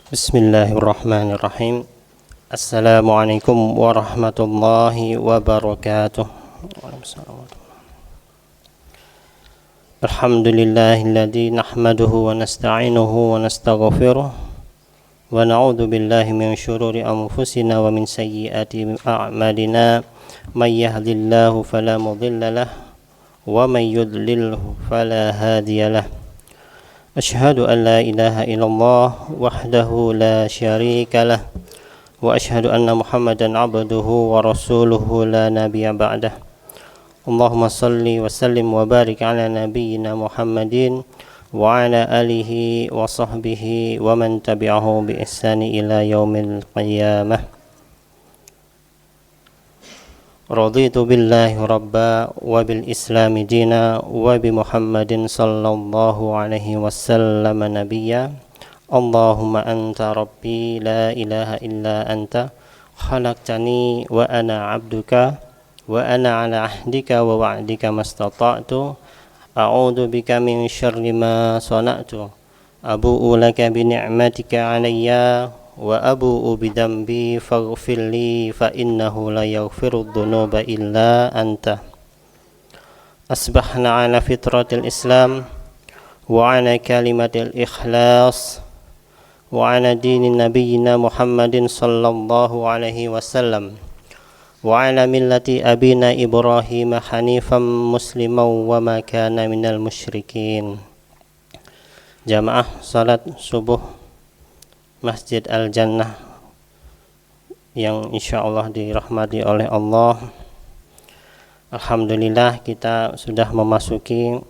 Bismillahirrahmanirrahim. Assalamualaikum warahmatullahi wabarakatuh. Alhamdulillahilladzi nahmaduhu wa nasta'inuhu wa nastaghfiruh wa na'udzu billahi min syururi anfusina wa min sayyiati a'malina. May yahdihillahu fala mudilla lahu wa may yudlilhu fala hadiya lahu. Asyhadu an la ilaha illallah wahdahu la syarika lah wa asyhadu anna Muhammadan abduhu wa rasuluhu la nabiyya ba'dah. Allahumma salli wa sallim wa barik ala nabiyyina Muhammadin wa ala alihi wa sahbihi wa man tabi'ahu bi ihsani ila yaumil qiyamah. Raditu billahi rabba wa bil islami dina wa bi Muhammadin sallallahu alaihi wasallam nabiyya. Allahumma anta rabbi la ilaha illa anta khalaqtani wa ana abduka wa ana ala ahdika wa wa'dika mastata'tu a'udzu bika min syarri ma sana'tu abu'u laka bi ni'matika alayya wa abu'u bidambi faghfirli fa innahu la yaghfiru dhunuba illa anta. Asbahna ala fitratil islam wa ala kalimatil ikhlas wa ala dinin nabiyyina Muhammadin sallallahu alaihi wasallam wa ala millati abina Ibrahim hanifan musliman wa ma kana minal musyrikin. Jamaah salat subuh Masjid Al-Jannah yang insyaallah dirahmati oleh Allah. Alhamdulillah kita sudah memasuki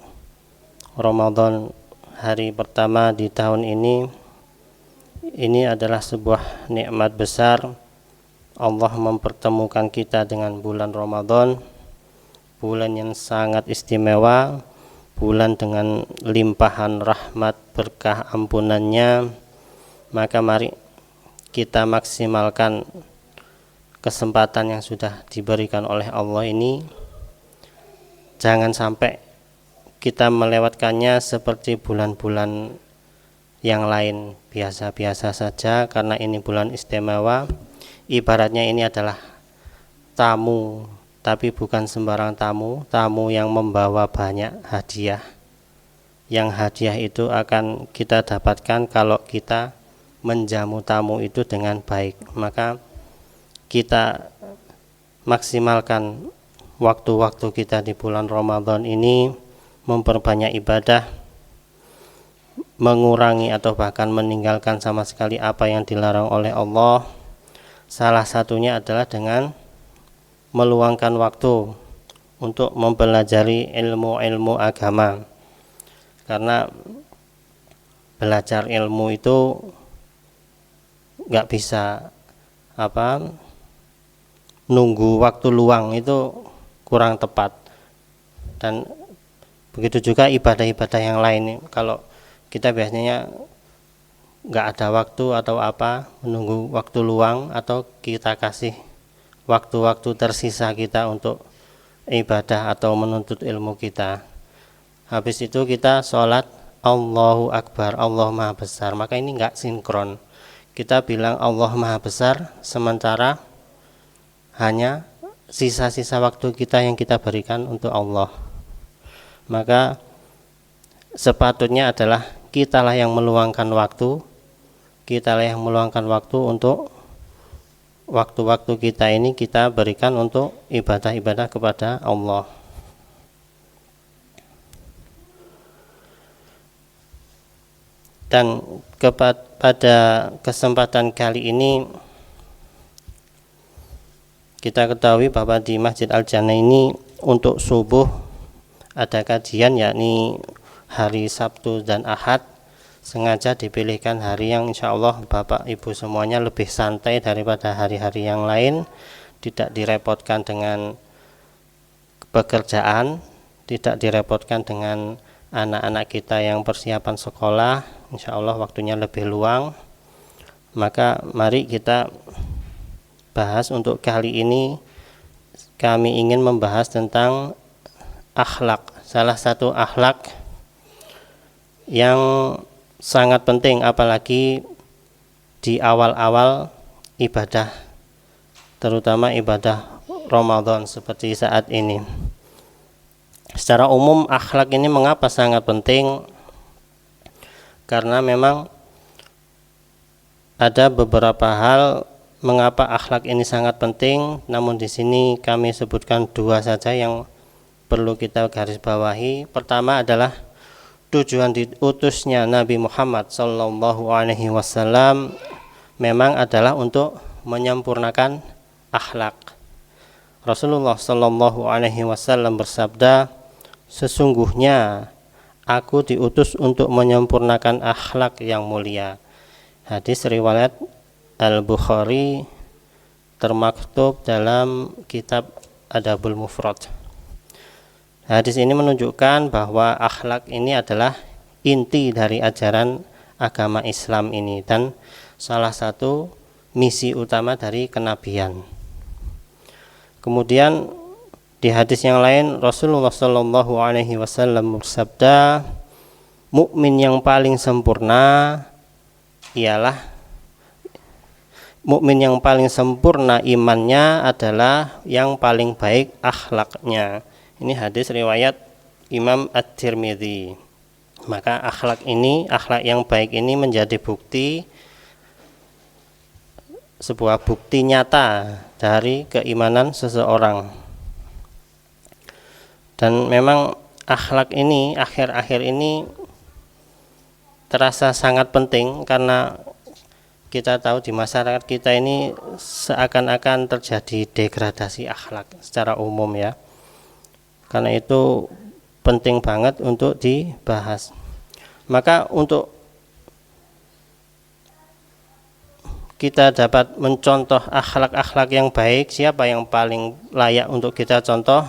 Ramadan hari pertama di tahun ini. Ini adalah sebuah nikmat besar. Allah mempertemukan kita dengan bulan Ramadan, bulan yang sangat istimewa, bulan dengan limpahan rahmat berkah ampunannya. Maka mari kita maksimalkan kesempatan yang sudah diberikan oleh Allah ini. Jangan sampai kita melewatkannya seperti bulan-bulan yang lain, biasa-biasa saja, karena ini bulan istimewa. Ibaratnya ini adalah tamu, tapi bukan sembarang tamu, tamu yang membawa banyak hadiah. Yang hadiah itu akan kita dapatkan kalau kita menjamu tamu itu dengan baik. Maka kita maksimalkan waktu-waktu kita di bulan Ramadan ini, memperbanyak ibadah, mengurangi atau bahkan meninggalkan sama sekali apa yang dilarang oleh Allah. Salah satunya adalah dengan meluangkan waktu untuk mempelajari ilmu-ilmu agama, karena belajar ilmu itu nggak bisa nunggu waktu luang, itu kurang tepat. Dan begitu juga ibadah-ibadah yang lain. Kalau kita biasanya nggak ada waktu atau menunggu waktu luang, atau kita kasih waktu-waktu tersisa kita untuk ibadah atau menuntut ilmu kita, habis itu kita sholat Allahu Akbar, Allah Maha Besar, maka ini nggak sinkron. Kita bilang Allah Maha Besar, sementara hanya sisa-sisa waktu kita yang kita berikan untuk Allah. Maka sepatutnya adalah kitalah yang meluangkan waktu, untuk waktu-waktu kita ini kita berikan untuk ibadah-ibadah kepada Allah. Dan pada kesempatan kali ini kita ketahui bahwa di Masjid Al-Jannah ini untuk subuh ada kajian, yakni hari Sabtu dan Ahad. Sengaja dipilihkan hari yang insya Allah Bapak Ibu semuanya lebih santai daripada hari-hari yang lain, tidak direpotkan dengan pekerjaan, tidak direpotkan dengan anak-anak kita yang persiapan sekolah. Insya Allah waktunya lebih luang. Maka mari kita bahas. Untuk kali ini kami ingin membahas tentang akhlak. Salah satu akhlak yang sangat penting, apalagi di awal-awal ibadah, terutama ibadah Ramadan seperti saat ini. Secara umum akhlak ini mengapa sangat penting? Karena memang ada beberapa hal mengapa akhlak ini sangat penting, namun di sini kami sebutkan dua saja yang perlu kita garis bawahi. Pertama adalah tujuan diutusnya Nabi Muhammad sallallahu alaihi wasallam memang adalah untuk menyempurnakan akhlak. Rasulullah sallallahu alaihi wasallam bersabda, sesungguhnya aku diutus untuk menyempurnakan akhlak yang mulia. Hadis riwayat Al-Bukhari termaktub dalam kitab Adabul Mufrad. Hadis ini menunjukkan bahwa akhlak ini adalah inti dari ajaran agama Islam ini dan salah satu misi utama dari kenabian. Kemudian di hadis yang lain Rasulullah Shallallahu Alaihi Wasallam bersabda, mukmin yang paling sempurna imannya adalah yang paling baik akhlaknya. Ini hadis riwayat Imam At-Tirmidzi. Maka akhlak yang baik ini menjadi sebuah bukti nyata dari keimanan seseorang. Dan memang akhlak ini akhir-akhir ini terasa sangat penting karena kita tahu di masyarakat kita ini seakan-akan terjadi degradasi akhlak secara umum ya. Karena itu penting banget untuk dibahas. Maka untuk kita dapat mencontoh akhlak-akhlak yang baik, siapa yang paling layak untuk kita contoh?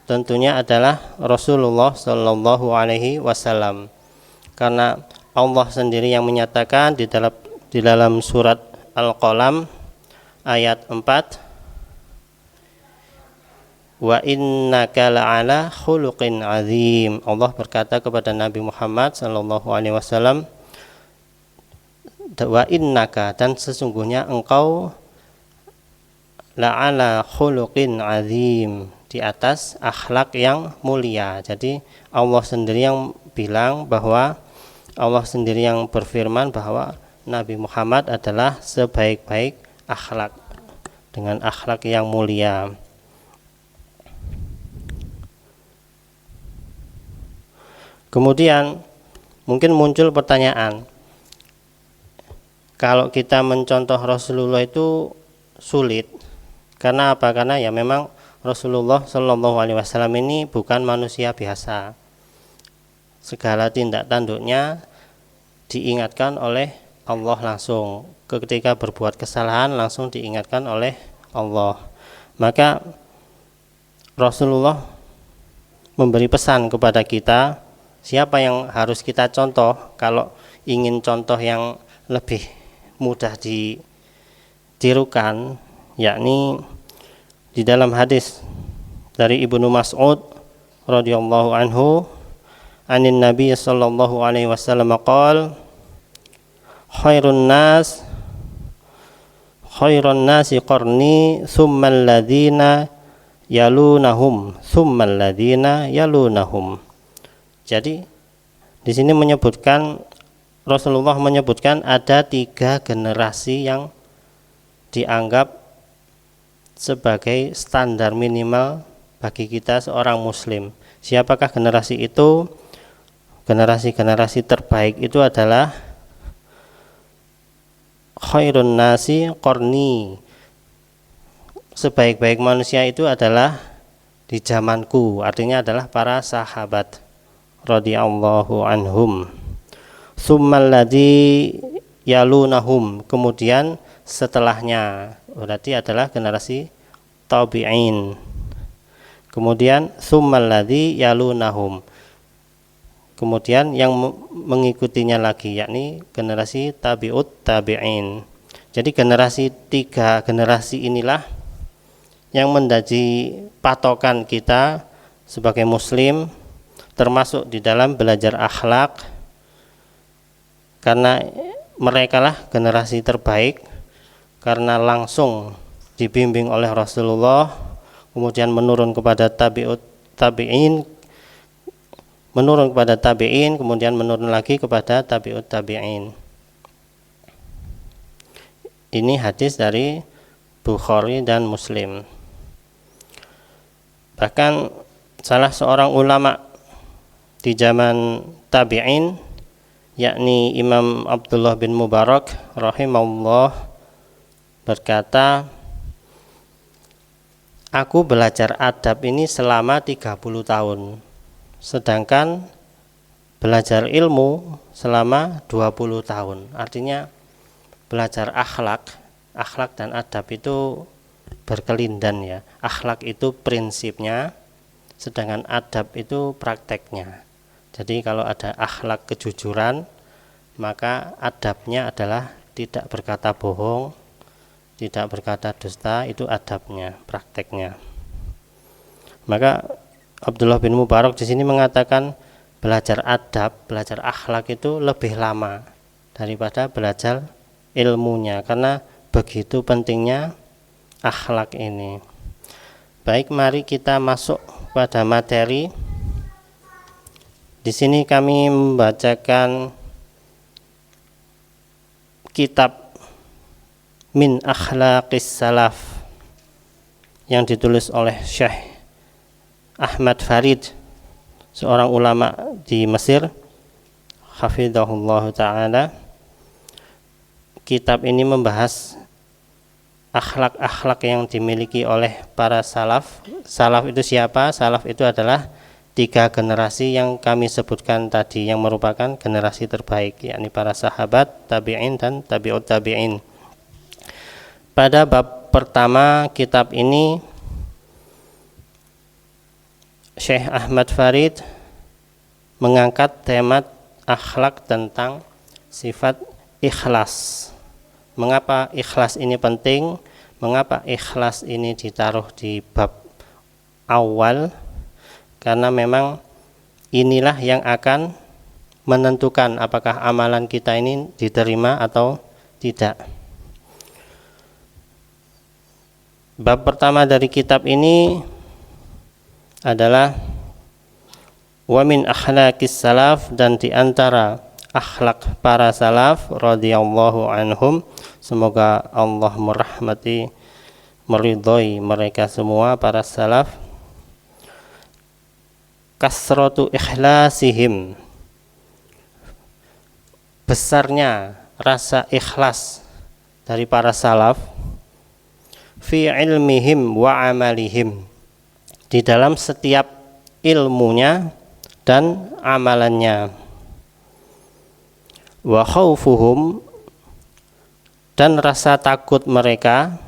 Tentunya adalah Rasulullah Shallallahu Alaihi Wasallam. Karena Allah sendiri yang menyatakan di dalam surat Al-Qalam ayat 4, wa innaka la'ala khuluqin azim. Allah berkata kepada Nabi Muhammad sallallahu alaihi wasallam, wa innaka, dan sesungguhnya engkau la'ala khuluqin azim, di atas akhlak yang mulia. Jadi Allah sendiri yang bilang bahwa Allah sendiri yang berfirman bahwa Nabi Muhammad adalah sebaik-baik akhlak dengan akhlak yang mulia. Kemudian mungkin muncul pertanyaan, kalau kita mencontoh Rasulullah itu sulit, karena apa? Karena ya memang Rasulullah Shallallahu Alaihi Wasallam ini bukan manusia biasa. Segala tindak tanduknya diingatkan oleh Allah langsung. Ketika berbuat kesalahan langsung diingatkan oleh Allah. Maka Rasulullah memberi pesan kepada kita, siapa yang harus kita contoh kalau ingin contoh yang lebih mudah ditirukan, yakni di dalam hadis dari Ibnu Mas'ud radhiyallahu anhu, anin Nabi sallallahu alaihi wasallam qala, khairun nasi qarni thumma alladhina yalunahum. Jadi di sini Rasulullah menyebutkan ada 3 generasi yang dianggap sebagai standar minimal bagi kita seorang muslim. Siapakah generasi itu? Generasi terbaik itu adalah khairun nasi qarni. Sebaik-baik manusia itu adalah di zamanku, artinya adalah para sahabat radhiyallahu anhum. Tsummal ladzi yalunahum, kemudian setelahnya berarti adalah generasi tabi'in. Kemudian tsummal ladzi yalunahum, kemudian yang mengikutinya lagi, yakni generasi tabi'ut tabi'in. Jadi 3 generasi inilah yang menjadi patokan kita sebagai muslim, termasuk di dalam belajar akhlak, karena merekalah generasi terbaik karena langsung dibimbing oleh Rasulullah, kemudian menurun kepada tabi'in, kemudian menurun lagi kepada tabi'ut tabi'in. Ini hadis dari Bukhari dan Muslim. Bahkan salah seorang ulama di zaman tabi'in, yakni Imam Abdullah bin Mubarak rahimahullah, berkata, aku belajar adab ini selama 30 tahun, sedangkan belajar ilmu selama 20 tahun. Artinya belajar akhlak dan adab itu berkelindan ya. Akhlak itu prinsipnya, sedangkan adab itu prakteknya. Jadi kalau ada akhlak kejujuran, maka adabnya adalah tidak berkata bohong, tidak berkata dusta, itu adabnya, prakteknya. Maka Abdullah bin Mubarak di sini mengatakan belajar adab, belajar akhlak itu lebih lama daripada belajar ilmunya, karena begitu pentingnya akhlak ini. Baik, mari kita masuk pada materi. Di sini kami membacakan kitab Min Akhlaqis Salaf yang ditulis oleh Syekh Ahmad Farid, seorang ulama di Mesir, hafizahullah ta'ala. Kitab ini membahas akhlak-akhlak yang dimiliki oleh para salaf. Salaf itu siapa? Salaf itu adalah 3 generasi yang kami sebutkan tadi, yang merupakan generasi terbaik, yakni para sahabat, tabi'in, dan tabi'ut tabi'in. Pada bab pertama kitab ini, Syekh Ahmad Farid mengangkat tema akhlak tentang sifat ikhlas. Mengapa ikhlas ini penting? Mengapa ikhlas ini ditaruh di bab awal? Karena memang inilah yang akan menentukan apakah amalan kita ini diterima atau tidak. Bab pertama dari kitab ini adalah wa min akhlaqis salaf, dan diantara akhlak para salaf radhiyallahu anhum, semoga Allah merahmati, meridhoi mereka semua para salaf, kasratu ikhlasihim, besarnya rasa ikhlas dari para salaf, fi ilmihim wa amalihim, di dalam setiap ilmunya dan amalannya, wa khaufuhum, dan rasa takut mereka,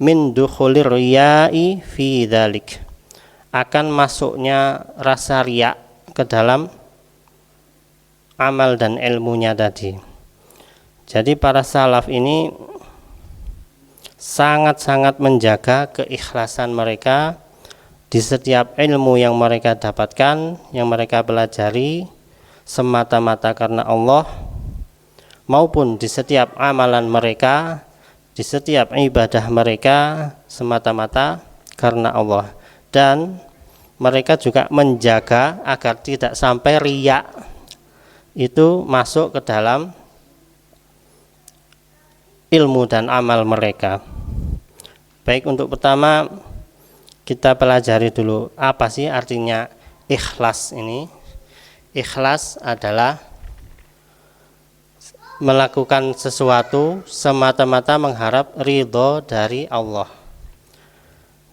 min dukhulir riya'i fi dzalik, akan masuknya rasa riya ke dalam amal dan ilmunya tadi. Jadi para salaf ini sangat-sangat menjaga keikhlasan mereka di setiap ilmu yang mereka dapatkan, yang mereka pelajari, semata-mata karena Allah, maupun di setiap amalan mereka, di setiap ibadah mereka, semata-mata karena Allah. Dan mereka juga menjaga agar tidak sampai riya itu masuk ke dalam ilmu dan amal mereka. Baik, untuk pertama kita pelajari dulu apa sih artinya ikhlas ini. Ikhlas adalah melakukan sesuatu semata-mata mengharap ridho dari Allah.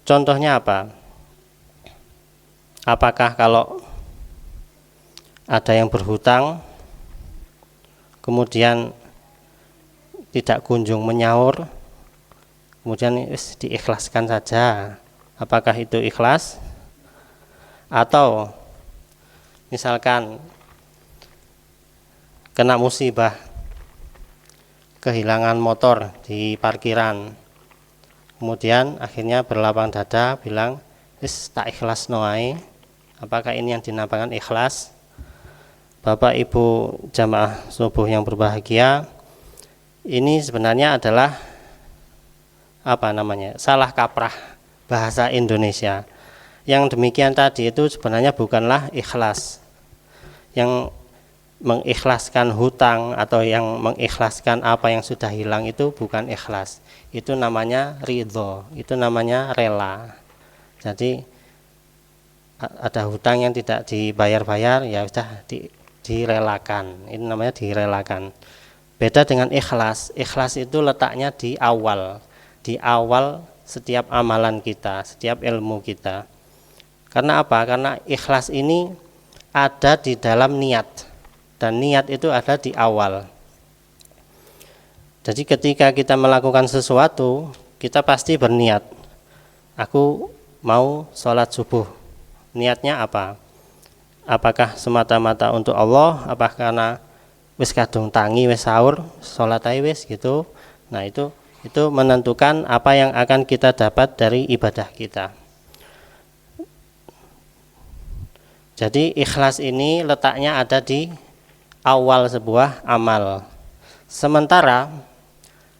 Contohnya apa? Apakah kalau ada yang berhutang kemudian tidak kunjung menyaur, kemudian diikhlaskan saja, apakah itu ikhlas? Atau misalkan kena musibah, kehilangan motor di parkiran, kemudian akhirnya berlapang dada bilang tak ikhlas noai, apakah ini yang dinamakan ikhlas? Bapak Ibu jamaah subuh yang berbahagia, ini sebenarnya adalah salah kaprah bahasa Indonesia. Yang demikian tadi itu sebenarnya bukanlah ikhlas. Yang mengikhlaskan hutang atau yang mengikhlaskan apa yang sudah hilang itu bukan ikhlas. Itu namanya ridho, itu namanya rela. Jadi ada hutang yang tidak dibayar-bayar, ya sudah direlakan. Ini namanya direlakan. Beda dengan ikhlas. Ikhlas itu letaknya di awal setiap amalan kita, setiap ilmu kita. Karena apa? Karena ikhlas ini ada di dalam niat, dan niat itu ada di awal. Jadi ketika kita melakukan sesuatu, kita pasti berniat, aku mau sholat subuh. Niatnya apa? Apakah semata-mata untuk Allah, apakah karena wis kadung tangi wis sahur sholat ae wis gitu. Nah itu menentukan apa yang akan kita dapat dari ibadah kita. Jadi ikhlas ini letaknya ada di awal sebuah amal. Sementara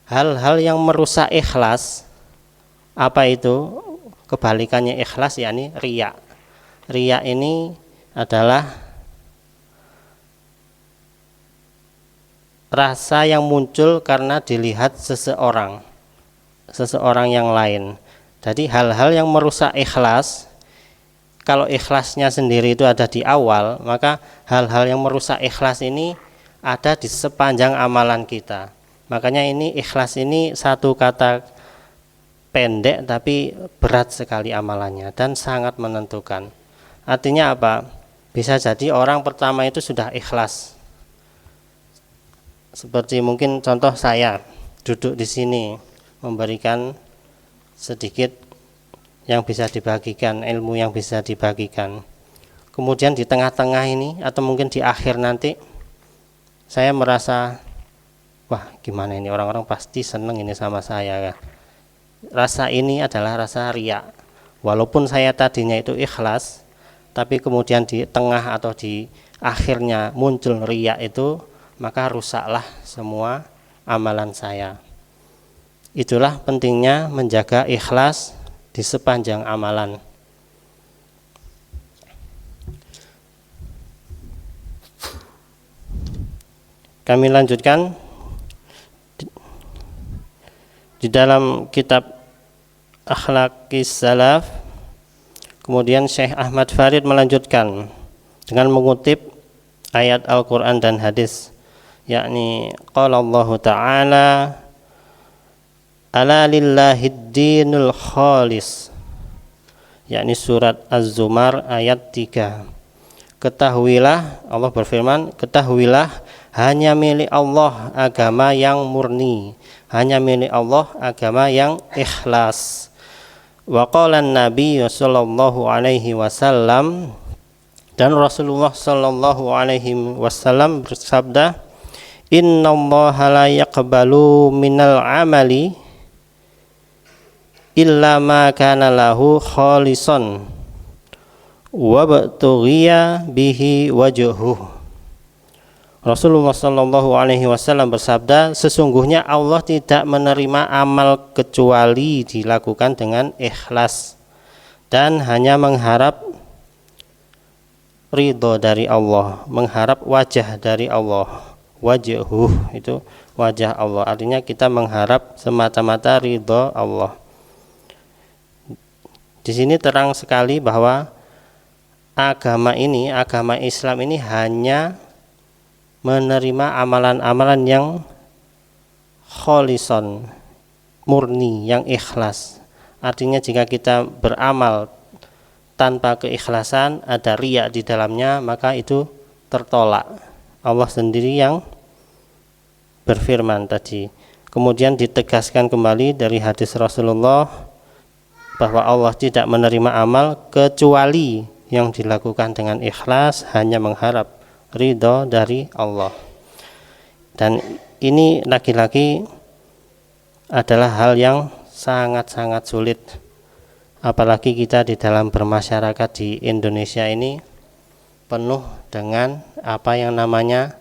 hal-hal yang merusak ikhlas, apa itu? Kebalikannya ikhlas, yakni riya. Riya ini adalah rasa yang muncul karena dilihat seseorang yang lain. Jadi hal-hal yang merusak ikhlas, kalau ikhlasnya sendiri itu ada di awal, maka hal-hal yang merusak ikhlas ini ada di sepanjang amalan kita. Makanya ini ikhlas ini satu kata pendek tapi berat sekali amalannya dan sangat menentukan. Artinya apa? Bisa jadi orang pertama itu sudah ikhlas. Seperti mungkin contoh saya duduk di sini memberikan sedikit yang bisa dibagikan, ilmu yang bisa dibagikan. Kemudian di tengah-tengah ini atau mungkin di akhir nanti saya merasa, wah gimana ini, orang-orang pasti seneng ini sama saya. Rasa ini adalah rasa riya. Walaupun saya tadinya itu ikhlas, tapi kemudian di tengah atau di akhirnya muncul riya itu, maka rusaklah semua amalan saya. Itulah pentingnya menjaga ikhlas di sepanjang amalan. Kami lanjutkan di dalam kitab Akhlaqis Salaf. Kemudian Syekh Ahmad Farid melanjutkan dengan mengutip ayat Al-Quran dan hadis, yakni qala Allah Ta'ala ala lillahid dinul khalis, yakni surat Az-Zumar ayat 3. Ketahuilah, Allah berfirman, ketahuilah hanya milik Allah agama yang murni, hanya milik Allah agama yang ikhlas. Wa qala Nabi sallallahu alaihi wasallam, dan Rasulullah sallallahu alaihi wasallam bersabda, innallaha la yaqbalu minal amali illa ma kana lahu khalisan wa btughiya bihi wajhuhu. Rasulullah sallallahu alaihi wasallam bersabda, sesungguhnya Allah tidak menerima amal kecuali dilakukan dengan ikhlas dan hanya mengharap ridho dari Allah, mengharap wajah dari Allah. Wajhuh itu wajah Allah, artinya kita mengharap semata-mata ridho Allah. Di sini terang sekali bahwa agama ini, agama Islam ini hanya menerima amalan-amalan yang kholison, murni, yang ikhlas. Artinya jika kita beramal tanpa keikhlasan, ada riya di dalamnya, maka itu tertolak. Allah sendiri yang berfirman tadi. Kemudian ditegaskan kembali dari hadis Rasulullah bahwa Allah tidak menerima amal kecuali yang dilakukan dengan ikhlas, hanya mengharap ridho dari Allah. Dan ini lagi-lagi adalah hal yang sangat-sangat sulit, apalagi kita di dalam bermasyarakat di Indonesia ini penuh dengan apa yang namanya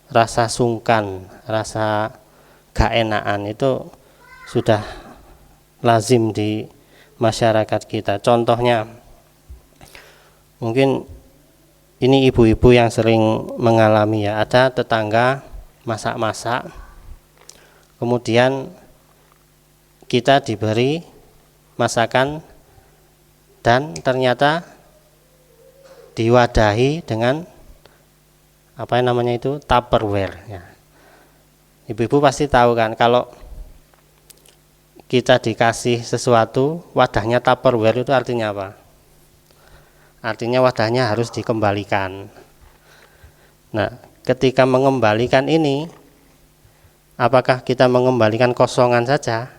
rasa sungkan, rasa gak enakan, itu sudah lazim di masyarakat kita. Contohnya mungkin ini ibu-ibu yang sering mengalami ya, ada tetangga masak-masak, kemudian kita diberi masakan dan ternyata diwadahi dengan apa namanya itu, Tupperware ya. Ibu-ibu pasti tahu kan, kalau kita dikasih sesuatu wadahnya Tupperware itu artinya apa? Artinya wadahnya harus dikembalikan. Nah, ketika mengembalikan ini, apakah kita mengembalikan kosongan saja?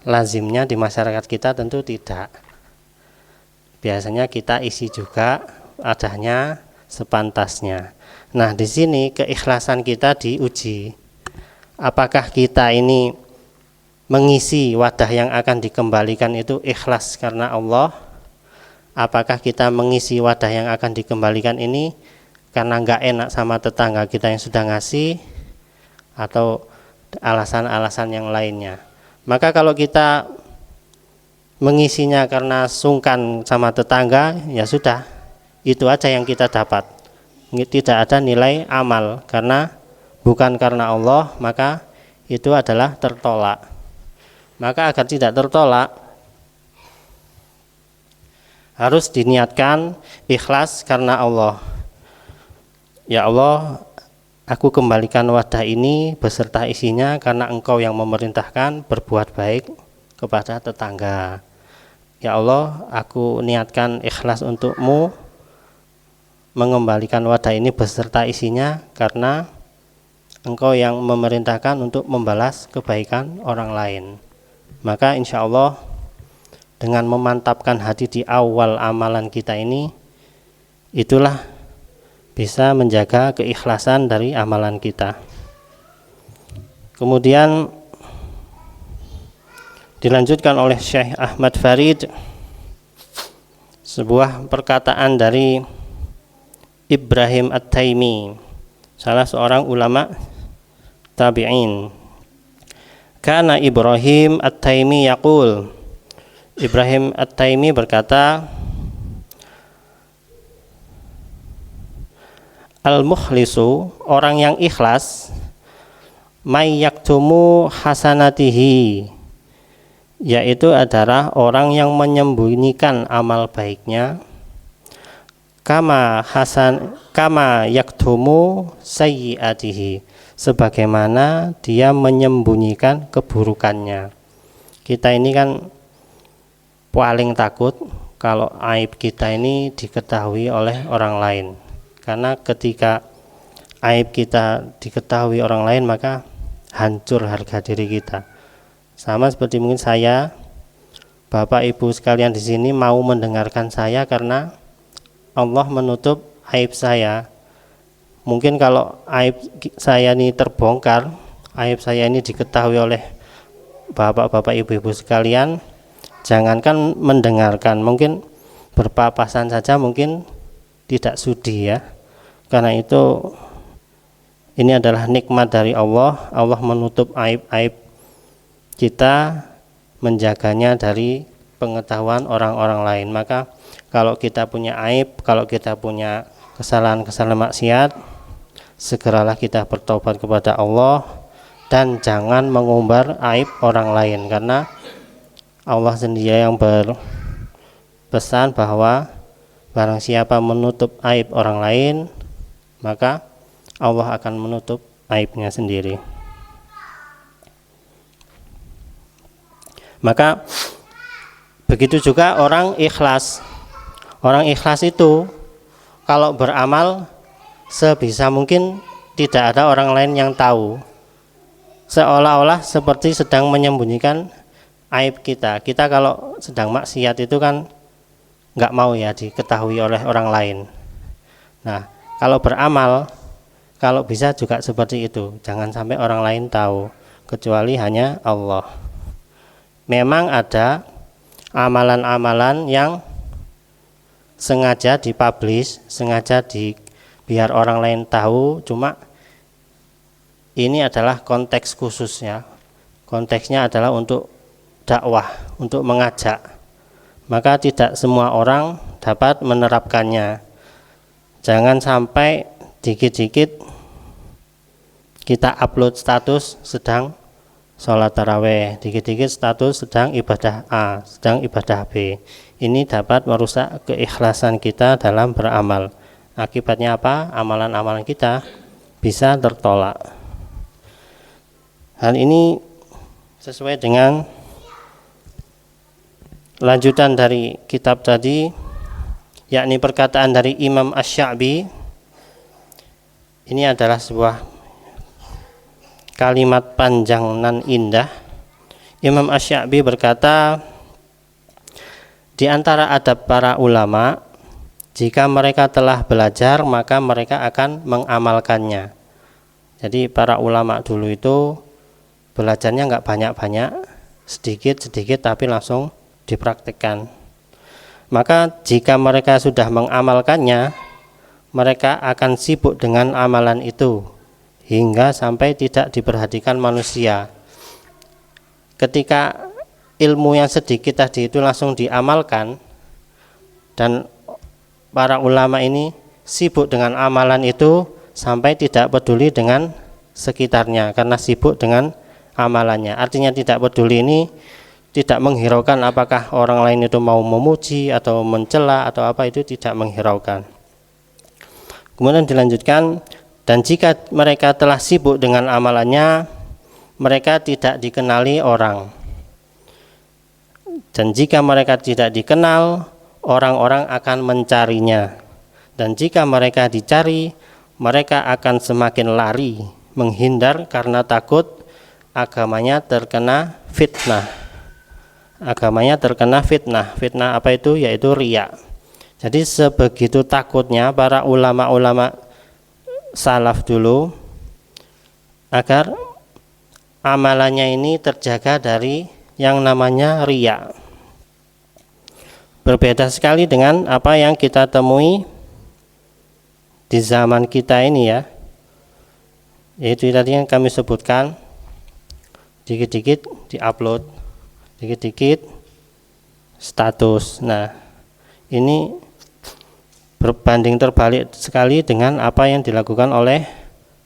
Lazimnya di masyarakat kita tentu tidak. Biasanya kita isi juga wadahnya sepantasnya. Nah, di sini keikhlasan kita diuji. Apakah kita ini mengisi wadah yang akan dikembalikan itu ikhlas karena Allah? Apakah kita mengisi wadah yang akan dikembalikan ini karena nggak enak sama tetangga kita yang sudah ngasih, atau alasan-alasan yang lainnya? Maka kalau kita mengisinya karena sungkan sama tetangga, ya sudah, itu aja yang kita dapat. Tidak ada nilai amal, karena bukan karena Allah, maka itu adalah tertolak. Maka agar tidak tertolak, harus diniatkan ikhlas karena Allah. Ya Allah, aku kembalikan wadah ini beserta isinya karena Engkau yang memerintahkan berbuat baik kepada tetangga. Ya Allah, aku niatkan ikhlas untuk-Mu mengembalikan wadah ini beserta isinya karena Engkau yang memerintahkan untuk membalas kebaikan orang lain. Maka insya Allah dengan memantapkan hati di awal amalan kita ini, itulah bisa menjaga keikhlasan dari amalan kita. Kemudian dilanjutkan oleh Syekh Ahmad Farid, sebuah perkataan dari Ibrahim At-Taimi, salah seorang ulama tabi'in. Kana Ibrahim At-Taimi yaqul, Ibrahim At-Taimi berkata, al-mukhlisu, orang yang ikhlas, may yaktumu hasanatihi, yaitu adalah orang yang menyembunyikan amal baiknya, kama yaktumu sayyiatihi, sebagaimana dia menyembunyikan keburukannya. Kita ini kan paling takut kalau aib kita ini diketahui oleh orang lain. Karena ketika aib kita diketahui orang lain, maka hancur harga diri kita. Sama seperti mungkin saya, Bapak Ibu sekalian di sini mau mendengarkan saya karena Allah menutup aib saya. Mungkin kalau aib saya ini terbongkar, aib saya ini diketahui oleh Bapak-bapak Ibu-ibu sekalian, jangankan mendengarkan, mungkin berpapasan saja mungkin tidak sudi ya. Karena itu ini adalah nikmat dari Allah. Allah menutup aib-aib kita, menjaganya dari pengetahuan orang-orang lain. Maka kalau kita punya aib, kalau kita punya kesalahan-kesalahan maksiat, segeralah kita bertobat kepada Allah dan jangan mengumbar aib orang lain, karena Allah sendiri yang berpesan bahwa barang siapa menutup aib orang lain, maka Allah akan menutup aibnya sendiri. Maka begitu juga orang ikhlas. Orang ikhlas itu kalau beramal sebisa mungkin tidak ada orang lain yang tahu, seolah-olah seperti sedang menyembunyikan aib kita. Kita kalau sedang maksiat itu kan nggak mau ya diketahui oleh orang lain. Nah, kalau beramal, kalau bisa juga seperti itu, jangan sampai orang lain tahu, kecuali hanya Allah. Memang ada amalan-amalan yang sengaja dipublish, sengaja biar orang lain tahu, cuma ini adalah konteks khusus ya. Konteksnya adalah untuk dakwah, untuk mengajak. Maka tidak semua orang dapat menerapkannya. Jangan sampai dikit-dikit kita upload status sedang sholat taraweh, dikit-dikit status sedang ibadah A, sedang ibadah B. Ini dapat merusak keikhlasan kita dalam beramal. Akibatnya apa? Amalan-amalan kita bisa tertolak. Hal ini sesuai dengan lanjutan dari kitab tadi, yakni perkataan dari Imam Asy-Sya'bi. Ini adalah sebuah kalimat panjang nan indah. Imam Asy-Sya'bi berkata, di antara adab para ulama, jika mereka telah belajar maka mereka akan mengamalkannya. Jadi para ulama dulu itu belajarnya nggak banyak-banyak, sedikit-sedikit tapi langsung dipraktikkan. Maka jika mereka sudah mengamalkannya, mereka akan sibuk dengan amalan itu hingga sampai tidak diperhatikan manusia. Ketika ilmu yang sedikit tadi itu langsung diamalkan, dan para ulama ini sibuk dengan amalan itu sampai tidak peduli dengan sekitarnya karena sibuk dengan amalannya. Artinya tidak peduli ini tidak menghiraukan apakah orang lain itu mau memuji atau mencela atau apa, itu tidak menghiraukan. Kemudian dilanjutkan, dan jika mereka telah sibuk dengan amalannya, mereka tidak dikenali orang. Dan jika mereka tidak dikenal, orang-orang akan mencarinya. Dan jika mereka dicari, mereka akan semakin lari, menghindar karena takut agamanya terkena fitnah. Agamanya terkena fitnah. Fitnah apa itu? Yaitu riya. Jadi sebegitu takutnya para ulama-ulama salaf dulu agar amalannya ini terjaga dari yang namanya riya. Berbeda sekali dengan apa yang kita temui di zaman kita ini ya, yaitu tadi yang kami sebutkan, dikit-dikit diupload, dikit-dikit status. Nah, ini berbanding terbalik sekali dengan apa yang dilakukan oleh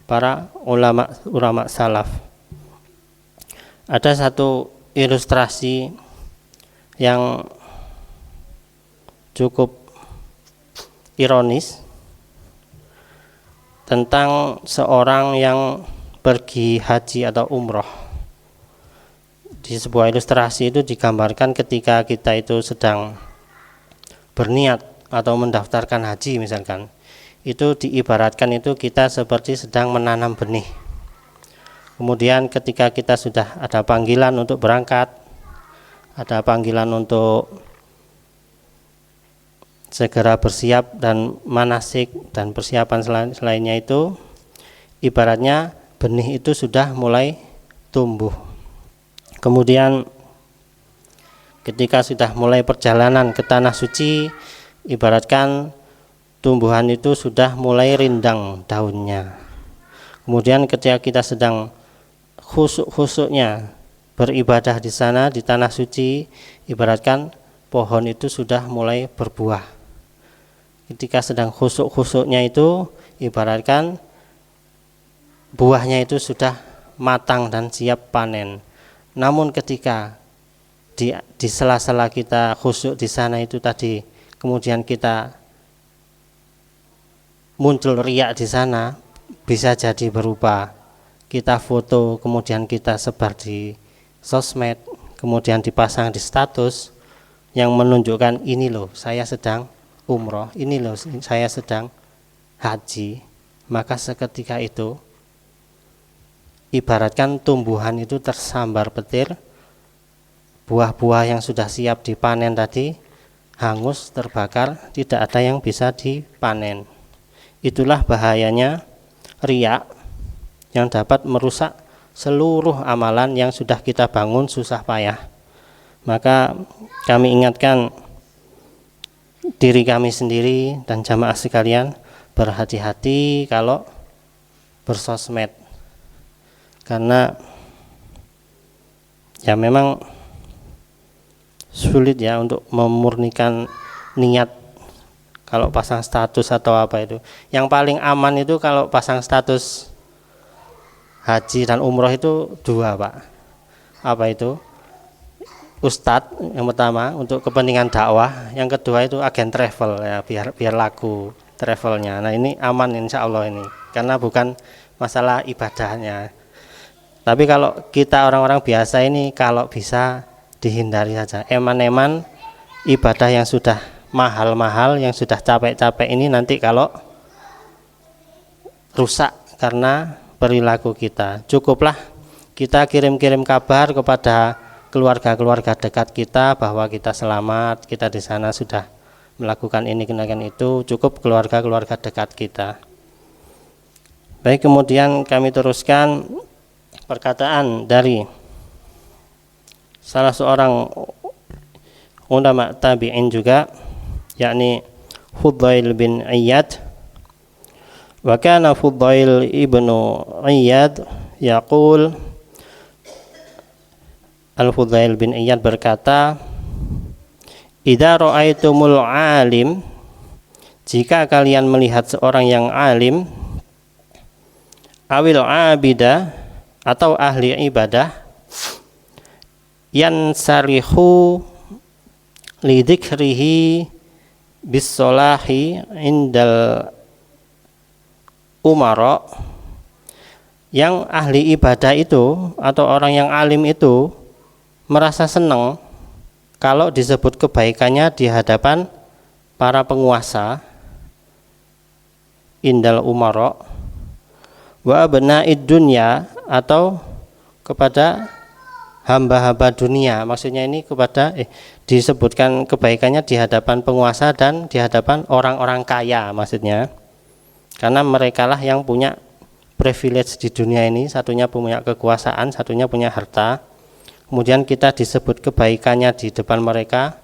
para ulama salaf. Ada satu ilustrasi yang cukup ironis tentang seorang yang pergi haji atau umroh. Di sebuah ilustrasi itu digambarkan ketika kita itu sedang berniat atau mendaftarkan haji misalkan, itu diibaratkan itu kita seperti sedang menanam benih. Kemudian ketika kita sudah ada panggilan untuk berangkat, ada panggilan untuk segera bersiap dan manasik dan persiapan selainnya, itu ibaratnya benih itu sudah mulai tumbuh. Kemudian ketika sudah mulai perjalanan ke tanah suci, ibaratkan tumbuhan itu sudah mulai rindang daunnya. Kemudian ketika kita sedang khusuk-khusuknya beribadah di sana di tanah suci, ibaratkan pohon itu sudah mulai berbuah. Ketika sedang khusuk-khusuknya itu, ibaratkan buahnya itu sudah matang dan siap panen. Namun ketika di sela-sela kita khusuk di sana itu tadi, kemudian kita muncul riya di sana, bisa jadi berupa kita foto, kemudian kita sebar di sosmed, kemudian dipasang di status yang menunjukkan ini loh saya sedang umroh, ini loh saya sedang haji. Maka seketika itu ibaratkan tumbuhan itu tersambar petir, buah-buah yang sudah siap dipanen tadi hangus, terbakar, tidak ada yang bisa dipanen. Itulah bahayanya riya yang dapat merusak seluruh amalan yang sudah kita bangun susah payah. Maka kami ingatkan, diri kami sendiri dan jamaah sekalian berhati-hati kalau bersosmed, karena ya memang sulit ya untuk memurnikan niat kalau pasang status atau apa itu. Yang paling aman itu kalau pasang status haji dan umroh itu dua, Pak. Apa itu? Ustadz yang pertama untuk kepentingan dakwah, yang kedua itu agen travel ya, biar laku travelnya. Nah ini aman insya Allah ini, karena bukan masalah ibadahnya. Tapi kalau kita orang-orang biasa ini, kalau bisa dihindari saja. Eman-eman ibadah yang sudah mahal-mahal, yang sudah capek-capek ini nanti kalau rusak karena perilaku kita. Cukuplah kita kirim-kirim kabar kepada keluarga-keluarga dekat kita bahwa kita selamat, kita di sana sudah melakukan ini, kenaikan itu, cukup keluarga-keluarga dekat kita. Baik, kemudian kami teruskan perkataan dari salah seorang ulama tabi'in juga, yakni Fudail bin Iyad. Wa kana Fudail ibnu Iyad yaqul, Al-Fudail bin Iyad berkata, idza ra'aitumul alim, jika kalian melihat seorang yang alim, awil abida, atau ahli ibadah, yansarihu lidzikrihi bis-solahi indal umara, yang ahli ibadah itu atau orang yang alim itu merasa senang kalau disebut kebaikannya di hadapan para penguasa, indal umara, wa abna'id dunya, atau kepada hamba-hamba dunia. Maksudnya ini kepada disebutkan kebaikannya di hadapan penguasa dan di hadapan orang-orang kaya maksudnya, karena merekalah yang punya privilege di dunia ini, satunya punya kekuasaan, satunya punya harta. Kemudian kita disebut kebaikannya di depan mereka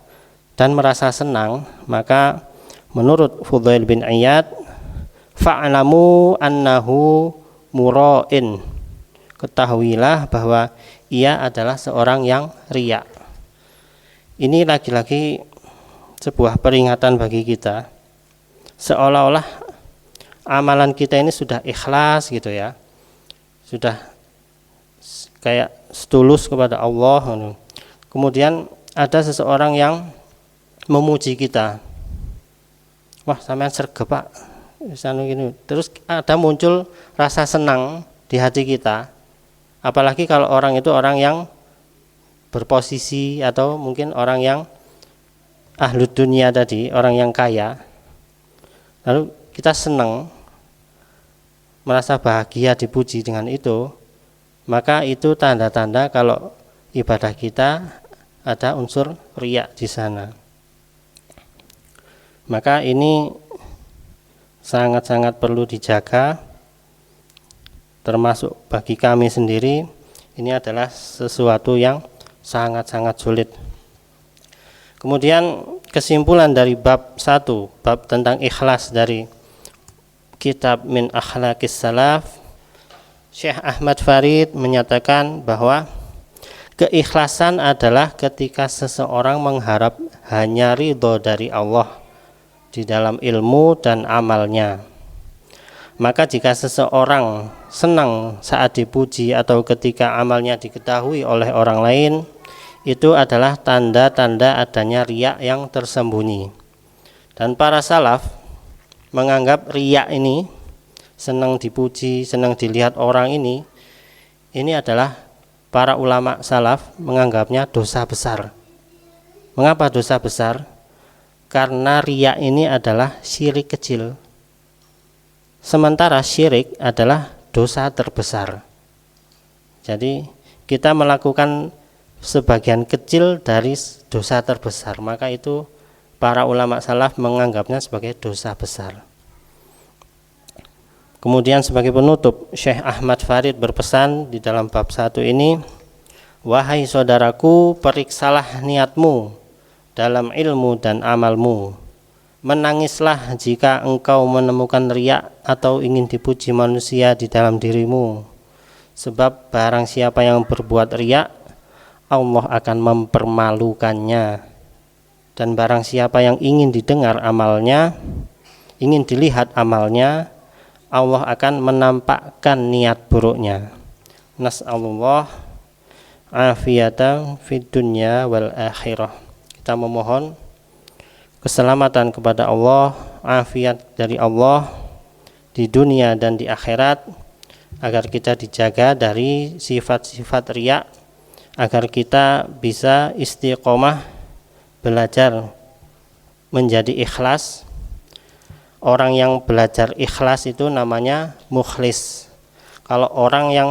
dan merasa senang, maka menurut Fudail bin Iyad, fa'lamu annahu mura'in, ketahuilah bahwa ia adalah seorang yang riya. Ini lagi-lagi sebuah peringatan bagi kita, seolah-olah amalan kita ini sudah ikhlas gitu ya, sudah kayak setulus kepada Allah. Kemudian ada seseorang yang memuji kita, wah sampean sregep Pak, terus ada muncul rasa senang di hati kita. Apalagi kalau orang itu orang yang berposisi atau mungkin orang yang ahlu dunia tadi, orang yang kaya, lalu kita senang, merasa bahagia dipuji dengan itu, maka itu tanda-tanda kalau ibadah kita ada unsur riya di sana. Maka ini sangat-sangat perlu dijaga, termasuk bagi kami sendiri. Ini adalah sesuatu yang sangat-sangat sulit. Kemudian kesimpulan dari bab 1, bab tentang ikhlas dari kitab Min Akhlaqis Salaf, Syekh Ahmad Farid menyatakan bahwa keikhlasan adalah ketika seseorang mengharap hanya ridho dari Allah di dalam ilmu dan amalnya. Maka jika seseorang senang saat dipuji atau ketika amalnya diketahui oleh orang lain, itu adalah tanda-tanda adanya riya yang tersembunyi. Dan para salaf menganggap riya ini, senang dipuji, senang dilihat orang ini adalah, para ulama salaf menganggapnya dosa besar. Mengapa dosa besar? Karena riya ini adalah syirik kecil, sementara syirik adalah dosa terbesar. Jadi kita melakukan sebagian kecil dari dosa terbesar, maka itu para ulama salaf menganggapnya sebagai dosa besar. Kemudian sebagai penutup, Syekh Ahmad Farid berpesan di dalam bab 1 ini, wahai saudaraku, periksalah niatmu dalam ilmu dan amalmu, menangislah jika engkau menemukan riya atau ingin dipuji manusia di dalam dirimu, sebab barang siapa yang berbuat riya, Allah akan mempermalukannya. Dan barang siapa yang ingin didengar amalnya, ingin dilihat amalnya, Allah akan menampakkan niat buruknya. Nas'alullah afiyatan fid dunya wal akhirah. Kita memohon keselamatan kepada Allah, afiat dari Allah di dunia dan di akhirat, agar kita dijaga dari sifat-sifat riya, agar kita bisa istiqomah belajar menjadi ikhlas. Orang yang belajar ikhlas itu namanya mukhlis. Kalau orang yang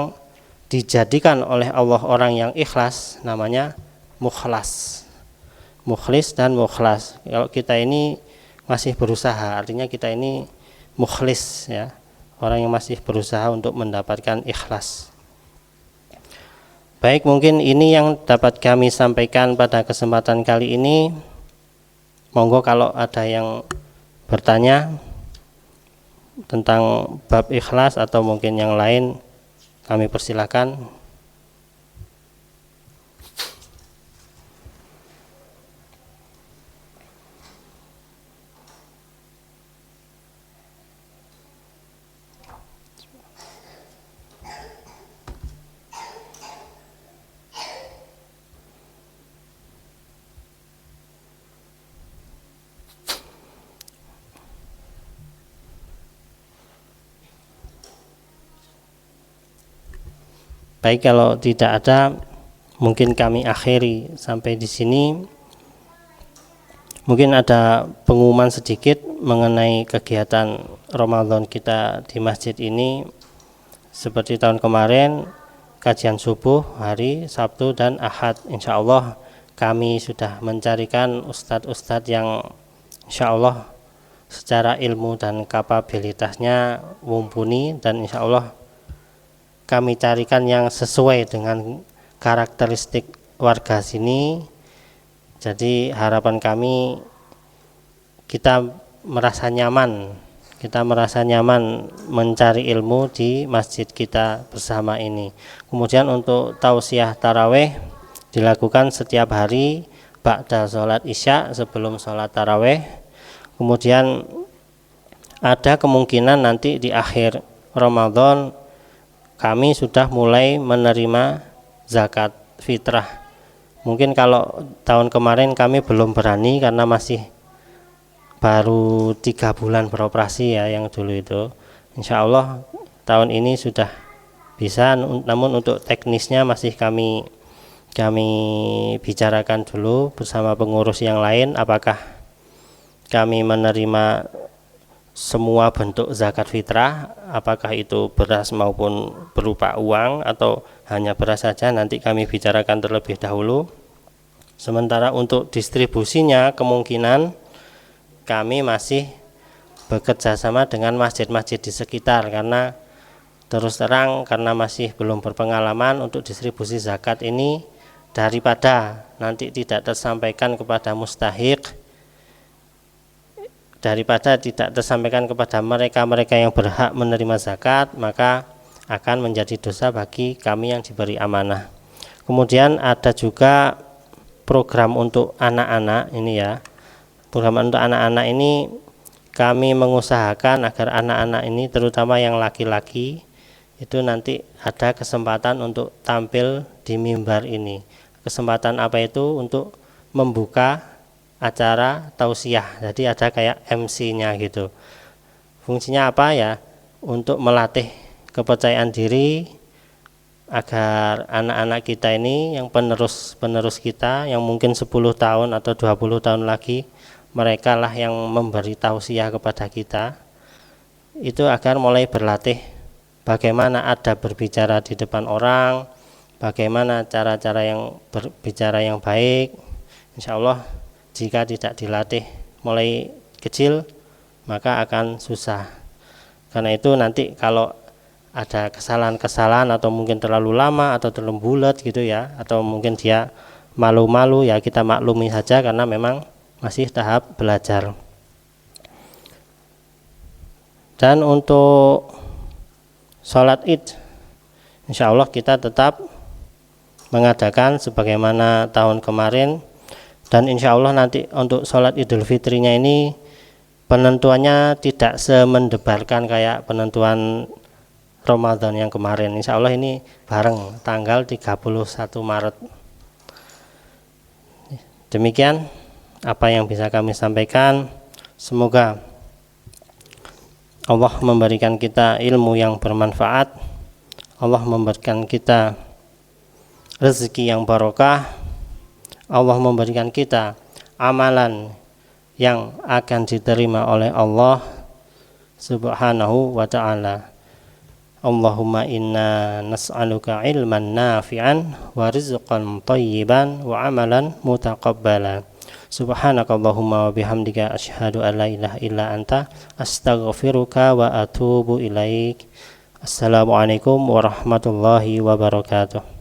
dijadikan oleh Allah orang yang ikhlas namanya mukhlas. Mukhlis dan mukhlas. Kalau kita ini masih berusaha, artinya kita ini mukhlis, ya, orang yang masih berusaha untuk mendapatkan ikhlas. Baik, mungkin ini yang dapat kami sampaikan pada kesempatan kali ini. Monggo kalau ada yang bertanya tentang bab ikhlas atau mungkin yang lain, kami persilahkan. Baik, kalau tidak ada, mungkin kami akhiri sampai di sini. Mungkin ada pengumuman sedikit mengenai kegiatan Ramadan kita di masjid ini. Seperti tahun kemarin, kajian subuh hari Sabtu dan Ahad. Insya Allah kami sudah mencarikan ustadz-ustadz yang insya Allah secara ilmu dan kapabilitasnya mumpuni, dan insya Allah kami carikan yang sesuai dengan karakteristik warga sini. Jadi harapan kami kita merasa nyaman mencari ilmu di masjid kita bersama ini. Kemudian untuk tausiah taraweh dilakukan setiap hari ba'da sholat isya, sebelum sholat taraweh. Kemudian ada kemungkinan nanti di akhir Ramadan kami sudah mulai menerima zakat fitrah. Mungkin kalau tahun kemarin kami belum berani karena masih baru 3 bulan beroperasi, ya, yang dulu itu. Insya Allah tahun ini sudah bisa, namun untuk teknisnya masih kami bicarakan dulu bersama pengurus yang lain, apakah kami menerima semua bentuk zakat fitrah, apakah itu beras maupun berupa uang atau hanya beras saja, nanti kami bicarakan terlebih dahulu. Sementara untuk distribusinya kemungkinan kami masih bekerja sama dengan masjid-masjid di sekitar, karena terus terang karena masih belum berpengalaman untuk distribusi zakat ini, daripada nanti tidak tersampaikan kepada mustahiq, daripada tidak tersampaikan kepada mereka-mereka yang berhak menerima zakat, maka akan menjadi dosa bagi kami yang diberi amanah. Kemudian ada juga program untuk anak-anak ini, ya. Program untuk anak-anak ini kami mengusahakan agar anak-anak ini, terutama yang laki-laki, itu nanti ada kesempatan untuk tampil di mimbar ini. Kesempatan apa itu? Untuk membuka acara tausiah. Jadi ada kayak MC-nya gitu. Fungsinya apa, ya? Untuk melatih kepercayaan diri agar anak-anak kita ini yang penerus kita yang mungkin 10 tahun atau 20 tahun lagi, mereka lah yang memberi tausiah kepada kita. Itu agar mulai berlatih bagaimana ada berbicara di depan orang, bagaimana cara-cara yang berbicara yang baik. Insya Allah jika tidak dilatih mulai kecil, maka akan susah. Karena itu nanti kalau ada kesalahan-kesalahan atau mungkin terlalu lama atau terlalu bulat gitu, ya, atau mungkin dia malu-malu, ya kita maklumi saja karena memang masih tahap belajar. Dan untuk sholat id, insya Allah kita tetap mengadakan sebagaimana tahun kemarin. Dan insya Allah nanti untuk sholat idul fitrinya ini penentuannya tidak semendebarkan kayak penentuan Ramadan yang kemarin. Insya Allah ini bareng tanggal 31 Maret. Demikian apa yang bisa kami sampaikan. Semoga Allah memberikan kita ilmu yang bermanfaat, Allah memberikan kita rezeki yang barokah, Allah memberikan kita amalan yang akan diterima oleh Allah Subhanahu wa ta'ala. Allahumma inna nas'aluka ilman nafi'an wa rizqan thayyiban wa amalan mutaqabbala. Subhanakallahumma wa bihamdika asyhadu an la ilaha illa anta astaghfiruka wa atubu ilaik. Assalamualaikum warahmatullahi wabarakatuh.